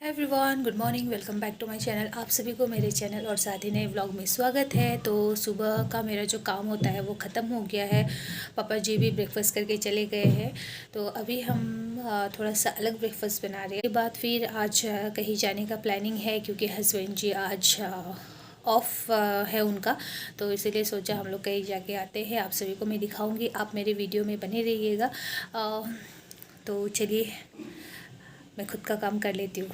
Everyone, good morning. Welcome back to my channel. आप सभी को मेरे चैनल और साथ ही नए व्लॉग में स्वागत है। तो सुबह का मेरा जो काम होता है वो ख़त्म हो गया है। पापा जी भी ब्रेकफास्ट करके चले गए हैं। तो अभी हम थोड़ा सा अलग ब्रेकफास्ट बना रहे हैं। उसके बाद फिर आज कहीं जाने का प्लानिंग है, क्योंकि हस्बैंड जी आज ऑफ है उनका। तो इसीलिए सोचा हम लोग कहीं जाके आते हैं। आप सभी को मैं दिखाऊंगी, आप मेरे वीडियो में बने रहिएगा। तो चलिए मैं खुद का काम कर लेती हूँ।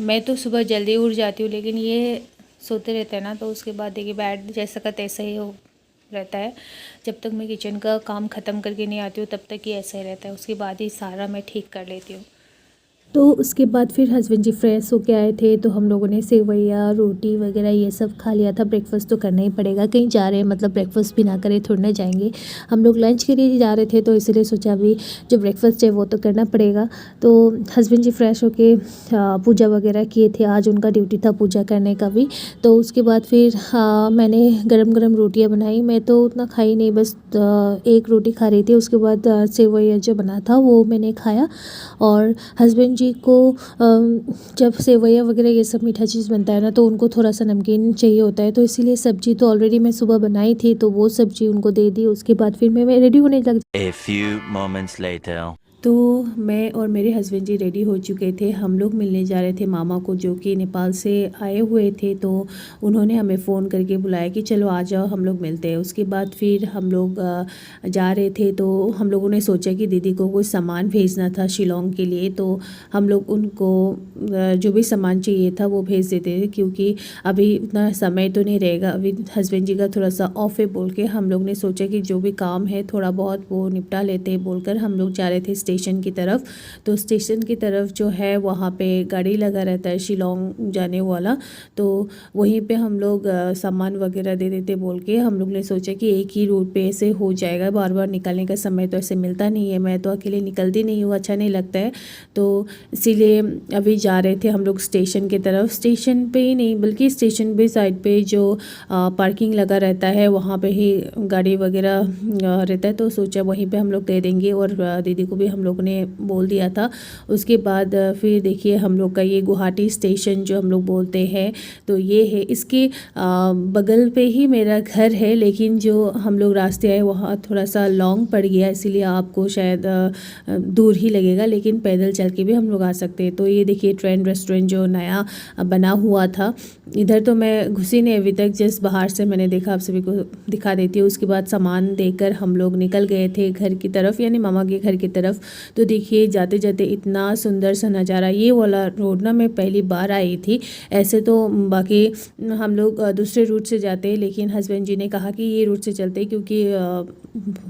मैं तो सुबह जल्दी उठ जाती हूँ, लेकिन ये सोते रहते हैं ना, तो उसके बाद देखिए बैड जैसा का तैसा ही हो रहता है। जब तक मैं किचन का काम ख़त्म करके नहीं आती हूँ तब तक ही ऐसा ही रहता है। उसके बाद ही सारा मैं ठीक कर लेती हूँ। तो उसके बाद फिर हस्बैंड जी फ्रेश होके आए थे, तो हम लोगों ने सेवैया रोटी वगैरह ये सब खा लिया था। ब्रेकफास्ट तो करना ही पड़ेगा, कहीं जा रहे हैं मतलब ब्रेकफास्ट भी ना करें थोड़ी ना जाएंगे। हम लोग लंच के लिए जा रहे थे, तो इसलिए सोचा अभी जो ब्रेकफास्ट है वो तो करना पड़ेगा। तो हस्बैंड जी फ्रेश होके पूजा वगैरह किए थे। आज उनका ड्यूटी था पूजा करने का भी। तो उसके बाद फिर मैंने गरम गरम रोटियाँ बनाई। मैं तो उतना खाई नहीं, बस एक रोटी खा रही थी। उसके बाद सेवैया जो बना था वो मैंने खाया। और हस्बैंड जी को जब सेवैया वगैरह ये सब मीठा चीज़ बनता है ना, तो उनको थोड़ा सा नमकीन चाहिए होता है। तो इसीलिए सब्जी तो ऑलरेडी मैं सुबह बनाई थी, तो वो सब्जी उनको दे दी। उसके बाद फिर मैं रेडी होने लग। A few moments later. तो मैं और मेरे हस्बैंड जी रेडी हो चुके थे। हम लोग मिलने जा रहे थे मामा को, जो कि नेपाल से आए हुए थे। तो उन्होंने हमें फ़ोन करके बुलाया कि चलो आ जाओ, हम लोग मिलते हैं। उसके बाद फिर हम लोग जा रहे थे। तो हम लोगों ने सोचा कि दीदी को कुछ सामान भेजना था शिलोंग के लिए। तो हम लोग उनको जो भी सामान चाहिए था वो भेज देते थे, क्योंकि अभी उतना समय तो नहीं रहेगा। अभी हस्बैंड जी का थोड़ा सा ऑफ है बोल के हम लोग ने सोचा कि जो भी काम है थोड़ा बहुत वो निपटा लेते हैं बोलकर हम लोग जा रहे थे स्टेशन की तरफ। तो स्टेशन की तरफ जो है वहाँ पे गाड़ी लगा रहता है शिलोंग जाने वाला। तो वहीं पे हम लोग सामान वगैरह दे देते बोल के हम लोग ने सोचा कि एक ही रूट पे ऐसे हो जाएगा। बार बार निकलने का समय तो ऐसे मिलता नहीं है। मैं तो अकेले निकलती नहीं हूँ, अच्छा नहीं लगता है। तो इसीलिए अभी जा रहे थे हम लोग स्टेशन की तरफ। स्टेशन पे ही नहीं बल्कि स्टेशन पे साइड पे जो पार्किंग लगा रहता है वहाँ पे ही गाड़ी वगैरह रहता है। तो सोचा वहीं पे हम लोग दे देंगे। और दीदी को भी हम लोग ने बोल दिया था। उसके बाद फिर देखिए हम लोग का ये गुवाहाटी स्टेशन जो हम लोग बोलते हैं, तो ये है। इसके बगल पे ही मेरा घर है, लेकिन जो हम लोग रास्ते आए वहाँ थोड़ा सा लॉन्ग पड़ गया, इसीलिए आपको शायद दूर ही लगेगा, लेकिन पैदल चल के भी हम लोग आ सकते हैं। तो ये देखिए ट्रेन रेस्टोरेंट जो नया बना हुआ था। इधर तो मैं घुसी नहीं अभी तक, जस्ट बाहर से मैंने देखा, आप सभी को दिखा देती हूँ। उसके बाद सामान देकर हम लोग निकल गए थे घर की तरफ, यानी मामा के घर की तरफ। तो देखिए जाते जाते इतना सुंदर सा नज़ारा। ये वाला रोड ना मैं पहली बार आई थी। ऐसे तो बाकी हम लोग दूसरे रूट से जाते हैं, लेकिन हस्बैंड जी ने कहा कि ये रूट से चलते, क्योंकि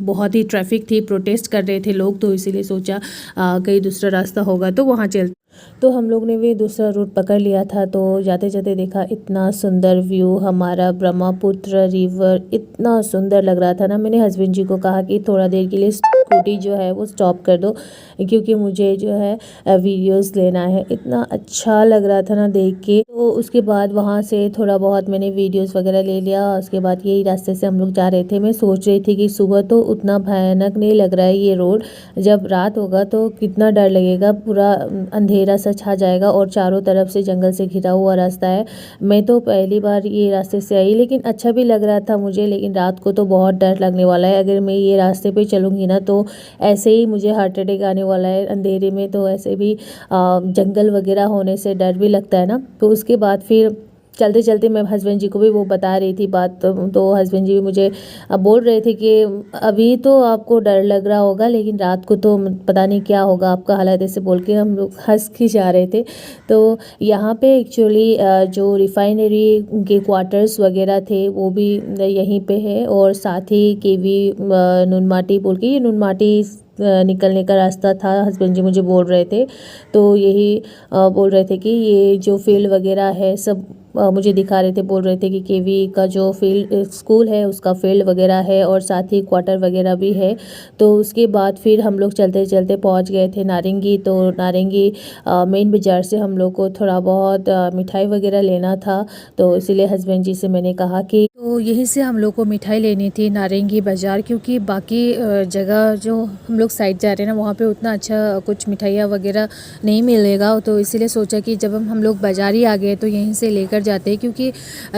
बहुत ही ट्रैफिक थी, प्रोटेस्ट कर रहे थे लोग। तो इसीलिए सोचा कहीं दूसरा रास्ता होगा तो वहाँ चलते। तो हम लोग ने भी दूसरा रूट पकड़ लिया था। तो जाते जाते देखा इतना सुंदर व्यू, हमारा ब्रह्मपुत्र रिवर इतना सुंदर लग रहा था ना। मैंने हस्बैंड जी को कहा कि थोड़ा देर के लिए स्कूटी जो है वो स्टॉप कर दो, क्योंकि मुझे जो है वीडियोस लेना है। इतना अच्छा लग रहा था ना देख के। तो उसके बाद वहाँ से थोड़ा बहुत मैंने वीडियोस वगैरह ले लिया। उसके बाद यही रास्ते से हम लोग जा रहे थे। मैं सोच रही थी कि सुबह तो उतना भयानक नहीं लग रहा है ये रोड, जब रात होगा तो कितना डर लगेगा। पूरा अंधेरा सा छा जाएगा और चारों तरफ से जंगल से घिरा हुआ रास्ता है। मैं तो पहली बार ये रास्ते से आई, लेकिन अच्छा भी लग रहा था मुझे। लेकिन रात को तो बहुत डर लगने वाला है। अगर मैं ये रास्ते पे चलूँगी ना तो ऐसे ही मुझे हार्ट अटैक आने वाला है अंधेरे में। तो ऐसे भी जंगल वगैरह होने से डर भी लगता है ना। तो उसके बाद फिर चलते चलते मैं हस्बैंड जी को भी वो बता रही थी बात। तो हस्बैंड जी भी मुझे बोल रहे थे कि अभी तो आपको डर लग रहा होगा, लेकिन रात को तो पता नहीं क्या होगा आपका हालत, ऐसे बोल के हम लोग हंस के जा रहे थे। तो यहाँ पे एक्चुअली जो रिफाइनरी के क्वार्टर्स वगैरह थे वो भी यहीं पे है। और साथ ही केवी नुनमाटी बोल के, ये नुनमाटी निकलने का रास्ता था, हस्बैंड जी मुझे बोल रहे थे। तो यही बोल रहे थे कि ये जो फील्ड वगैरह है सब मुझे दिखा रहे थे। बोल रहे थे कि केवी का जो फील्ड स्कूल है उसका फील्ड वगैरह है, और साथ ही क्वार्टर वगैरह भी है। तो उसके बाद फिर हम लोग चलते चलते पहुंच गए थे नारंगी। तो नारंगी मेन बाज़ार से हम लोग को थोड़ा बहुत मिठाई वगैरह लेना था। तो इसीलिए हस्बैंड जी से मैंने कहा कि तो तो यहीं से हम लोग को मिठाई लेनी थी नारंगी बाज़ार, क्योंकि बाकी जगह जो हम लोग साइड जा रहे हैं ना वहाँ पे उतना अच्छा कुछ मिठाइयाँ वगैरह नहीं मिलेगा। तो इसीलिए सोचा कि जब हम लोग बाज़ार ही आ गए तो यहीं से लेकर जाते हैं, क्योंकि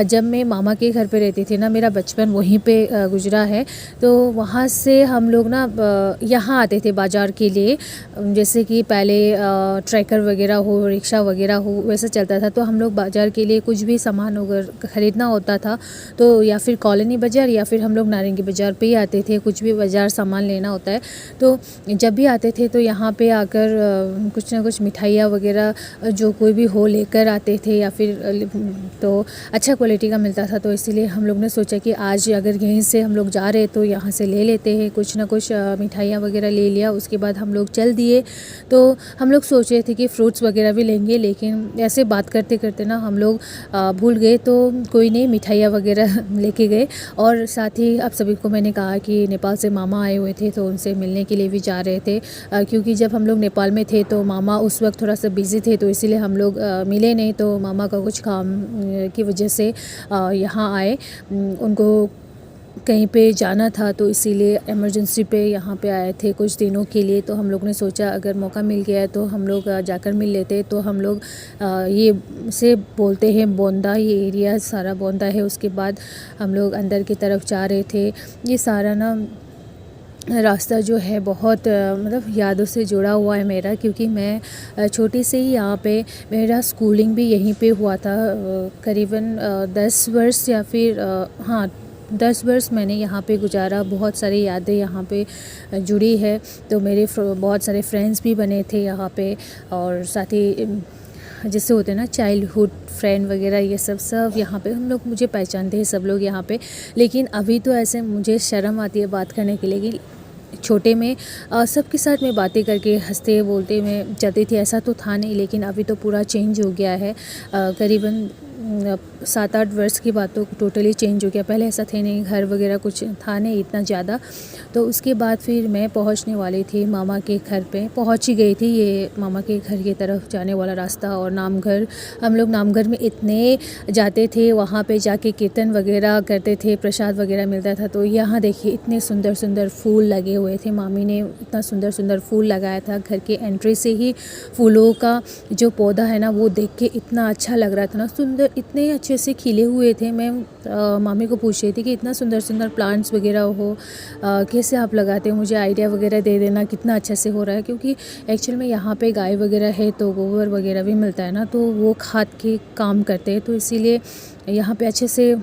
जब मैं मामा के घर पे रहती थी ना, मेरा बचपन वहीं पे गुजरा है। तो वहाँ से हम लोग ना यहाँ आते थे बाज़ार के लिए, जैसे कि पहले ट्रैकर वगैरह हो, रिक्शा वगैरह हो, वैसा चलता था। तो हम लोग बाज़ार के लिए कुछ भी सामान अगर ख़रीदना होता था तो या फिर कॉलोनी बाज़ार या फिर हम लोग नारंगी बाज़ार पे ही आते थे, कुछ भी बाज़ार सामान लेना होता है। तो जब भी आते थे तो यहाँ पे आकर कुछ ना कुछ मिठाइयाँ वगैरह जो कोई भी हो लेकर आते थे, या फिर तो अच्छा क्वालिटी का मिलता था। तो इसीलिए हम लोग ने सोचा कि आज अगर यहीं से हम लोग जा रहे तो यहाँ से ले लेते हैं, कुछ ना कुछ मिठाइयाँ वगैरह ले लिया। उसके बाद हम लोग चल दिए। तो हम लोग सोच रहे थे कि फ्रूट्स वगैरह भी लेंगे, लेकिन ऐसे बात करते करते ना हम लोग भूल गए। तो कोई नहीं, मिठाइयाँ वगैरह लेके गए। और साथ ही आप सभी को मैंने कहा कि नेपाल से मामा आए हुए थे तो उनसे मिलने के लिए भी जा रहे थे, क्योंकि जब हम लोग नेपाल में थे तो मामा उस वक्त थोड़ा सा बिज़ी थे, तो इसीलिए हम लोग मिले नहीं। तो मामा का कुछ काम की वजह से यहाँ आए, उनको कहीं पे जाना था, तो इसीलिए इमरजेंसी पे यहाँ पे आए थे कुछ दिनों के लिए। तो हम लोग ने सोचा अगर मौका मिल गया है तो हम लोग जाकर मिल लेते। तो हम लोग ये से बोलते हैं बोंदा, ये एरिया सारा बोंदा है। उसके बाद हम लोग अंदर की तरफ जा रहे थे। ये सारा ना रास्ता जो है बहुत मतलब यादों से जुड़ा हुआ है मेरा, क्योंकि मैं छोटी से ही यहाँ पे, मेरा स्कूलिंग भी यहीं पे हुआ था। करीबन 10 वर्ष या फिर हाँ 10 वर्ष मैंने यहाँ पे गुजारा। बहुत सारी यादें यहाँ पे जुड़ी है। तो मेरे बहुत सारे फ्रेंड्स भी बने थे यहाँ पे, और साथ ही जैसे होते हैं ना चाइल्डहुड फ्रेंड वगैरह, ये सब यहाँ पे हम लोग, मुझे पहचानते हैं सब लोग यहाँ पे। लेकिन अभी तो ऐसे मुझे शर्म आती है बात करने के लिए कि छोटे में सबके साथ में बातें करके हंसते बोलते मैं चलती थी, ऐसा तो था नहीं। लेकिन अभी तो पूरा चेंज हो गया है। करीबन 7-8 वर्ष की बात तो टोटली चेंज हो गया। पहले ऐसा थे नहीं, घर वगैरह कुछ था नहीं इतना ज़्यादा। तो उसके बाद फिर मैं पहुंचने वाली थी मामा के घर पे, पहुंच ही गई थी। ये मामा के घर की तरफ जाने वाला रास्ता। और नामघर, हम लोग नामघर में इतने जाते थे, वहाँ पे जाके कीर्तन वगैरह करते थे, प्रसाद वगैरह मिलता था। तो यहाँ देखिए इतने सुंदर सुंदर फूल लगे हुए थे, मामी ने इतना सुंदर सुंदर फूल लगाया था। घर के एंट्री से ही फूलों का जो पौधा है ना वो देख के इतना अच्छा लग रहा था ना, सुंदर, इतने अच्छे से खिले हुए थे। मैं मामी को पूछ रही थी कि इतना सुंदर सुंदर प्लांट्स वगैरह हो, कैसे आप लगाते हो, मुझे आइडिया वगैरह दे देना कितना अच्छा से हो रहा है। क्योंकि एक्चुअल में यहाँ पे गाय वगैरह है तो गोबर वगैरह भी मिलता है ना, तो वो खाद के काम करते हैं। तो इसीलिए यहाँ पे अच्छे से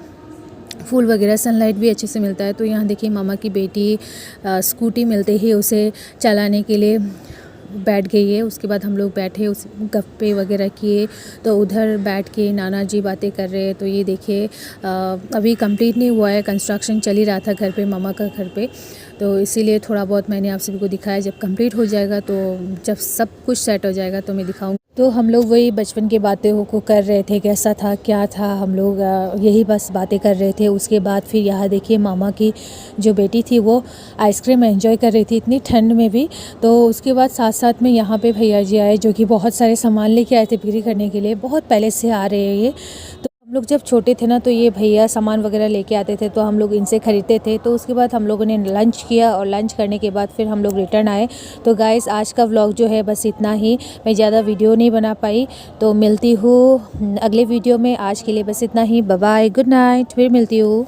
फूल वगैरह, सनलाइट भी अच्छे से मिलता है। तो यहाँ देखिए मामा की बेटी स्कूटी मिलते ही उसे चलाने के लिए बैठ गई है। उसके बाद हम लोग बैठे, उस गप्पे वगैरह किए। तो उधर बैठ के नाना जी बातें कर रहे हैं। तो ये देखिए अभी कंप्लीट नहीं हुआ है, कंस्ट्रक्शन चल ही रहा था घर पे, मामा का घर पे। तो इसीलिए थोड़ा बहुत मैंने आप सभी को दिखाया। जब कंप्लीट हो जाएगा, तो जब सब कुछ सेट हो जाएगा तो मैं दिखाऊंगी। तो हम लोग वही बचपन की बातें को कर रहे थे, कैसा था क्या था, हम लोग यही बस बातें कर रहे थे। उसके बाद फिर यहाँ देखिए मामा की जो बेटी थी वो आइसक्रीम एंजॉय कर रही थी इतनी ठंड में भी। तो उसके बाद साथ साथ में यहाँ पे भैया जी आए, जो कि बहुत सारे सामान लेके आए थे बिक्री करने के लिए। बहुत पहले से आ रहे हैं ये। तो हम लोग जब छोटे थे ना, तो ये भैया सामान वगैरह लेके आते थे, तो हम लोग इनसे ख़रीदते थे। तो उसके बाद हम लोगों ने लंच किया, और लंच करने के बाद फिर हम लोग रिटर्न आए। तो गाइस आज का व्लॉग जो है बस इतना ही, मैं ज़्यादा वीडियो नहीं बना पाई। तो मिलती हूँ अगले वीडियो में। आज के लिए बस इतना ही, बाय बाय, गुड नाइट, फिर मिलती हूँ।